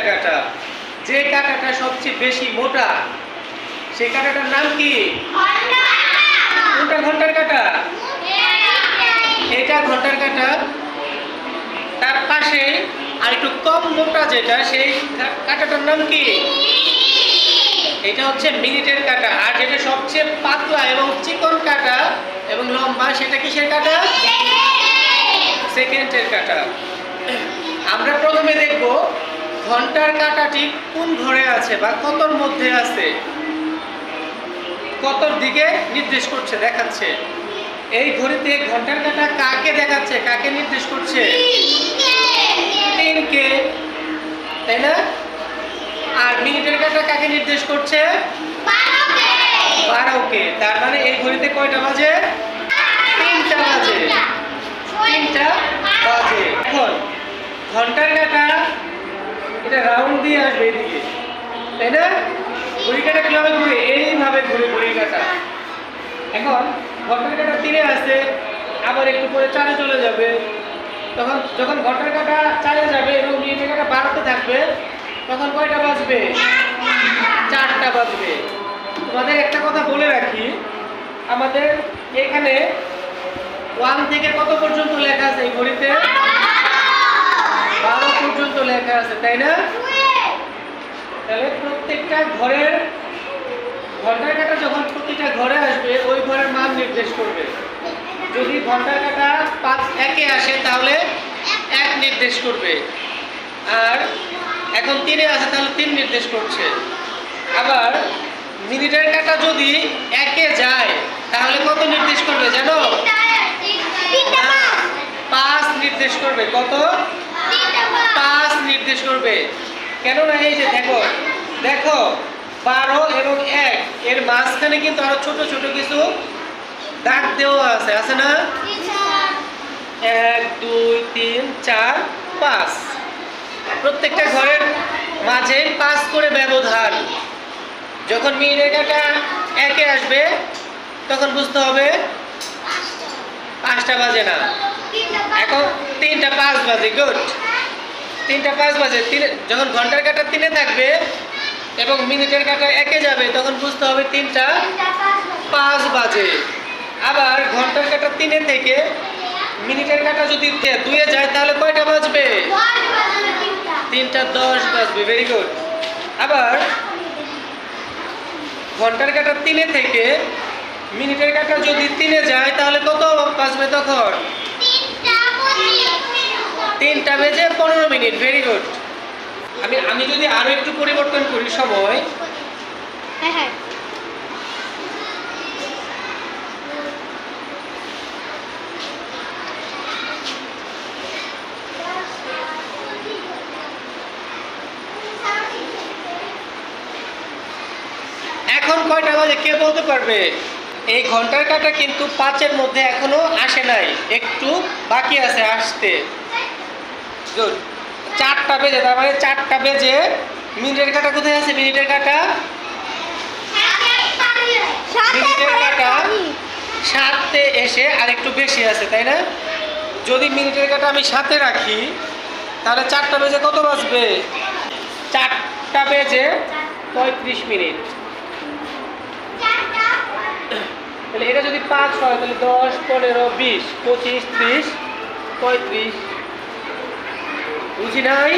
কাঁটা। যে কাঁটাটা সবচেয়ে বেশি মোটা সেই কাঁটাটার নাম কি? কোনটা ঘন্টার কাঁটা? এটা ঘন্টার কাঁটা। তার পাশে আর একটু কম মোটা যেটা সেই কাঁটাটার নাম কি? এটা হচ্ছে মিনিটের কাঁটা। আর যেটা সবচেয়ে পাতলা এবং চিকন কাঁটা এবং লম্বা সেটা কিসের কাঁটা? সেকেন্ডের কাঁটা। আমরা প্রথমে দেখব ঘন্টার কাঁটাটি কোন ঘরে আছে বা কতর মধ্যে আছে, কতর দিকে নির্দেশ করছে, দেখাচ্ছে। এই ঘড়িতে ঘন্টার কাঁটা কাকে দেখাচ্ছে, কাকে নির্দেশ করছে? 3কে, তাই না? আর মিনিটের কাঁটা কাকে নির্দেশ করছে? 12কে। তার মানে এই ঘড়িতে কয়টা বাজে? 3টা বাজে। 3টা বাজে। এখন ঘন্টার কাঁটা এটা রাউন্ড দিয়ে আসবে এদিকে, তাই না? ঘড়ি কাঁটা কিভাবে ঘুরে? এইভাবে ঘুরে ঘড়ি কাঁটা। এখন ঘন্টার কাঁটা 3-এ আছে, আবার একটু পরে 4-এ চলে যাবে। তখন যখন ঘন্টার কাঁটা 4-এ যাবে এবং মিনিটের কাঁটা 12তে থাকবে তখন কয়টা বাজবে? 4টা বাজবে। তোমাদের একটা কথা বলে রাখি, আমাদের এখানে 1 থেকে কত পর্যন্ত লেখা আছে এই ঘড়িতে? 12 পর্যন্ত লেখা আছে, তাই না? তাহলে প্রত্যেকটা ঘরের ঘন্টার কাঁটা যখন প্রতিটা ঘরে আসবে ওই ঘরের মান নির্দেশ করবে। যদি ঘন্টার কাঁটা 1-এ আসে তাহলে 1 নির্দেশ করবে। আর এখন 3-এ আছে তাহলে 3 নির্দেশ করছে। আবার মিনিটের কাঁটা যদি 1-এ যায় তাহলে কত নির্দেশ করবে জানো? 5 নির্দেশ করবে। কত? 5 নির্দেশ করবে। কেননা এই যে দেখো দেখো 12 এবং 1 এর মাঝখানে কিন্তু আরো ছোট ছোট কিছু দাগ দেওয়া আছে, আছে না? 1 2 3 4 5। প্রত্যেকটা ঘরের মাঝে 5 করে ব্যবধান। যখন মিনিটের কাঁটা 1-এ আসবে তখন বুঝতে হবে 5টা বাজে না, এখন 3টা 5 বাজে। গুড, 3টা 5 বাজে। যখন ঘন্টার কাঁটা 3-এ থাকবে এবং মিনিটের কাঁটা 1-এ যাবে তখন বুঝতে হবে 3টা 5 বাজে। আবার ঘন্টার কাঁটা 3-এ থেকে মিনিটের কাঁটা যদি 2-এ যায় তাহলে কয়টা বাজবে? 3টা 10 বাজবে। Very good. আবার ঘন্টার কাঁটা 3-এ থেকে মিনিটের কাঁটা যদি 3-এ যায় তাহলে কত বাজবে তখন? 3টা বেজে 15 মিনিট। Very good. আমি যদি আরো একটু পরিবর্তন করি সময়, হ্যাঁ এখন কয়টা বাজে কে বলতে পারবে? এই ঘন্টার কাঁটা কিন্তু 5-এর মধ্যে এখনো আসে নাই, একটু বাকি আছে আসতে। গুড। 4টা বেজে, তার মানে 4টা বেজে মিনিটের কাঁটা কোথায় আছে? মিনিটের কাঁটা 7-এ এসে আর একটু বেশি আছে, তাই না? যদি মিনিটের কাঁটা আমি 7-এ রাখি তাহলে 4টা বেজে কত বাজবে? 4টা বেজে 35 মিনিট। তাহলে এটা যদি 5 হয় তাহলে 10 15 20 25 30 35। বুঝি নাই?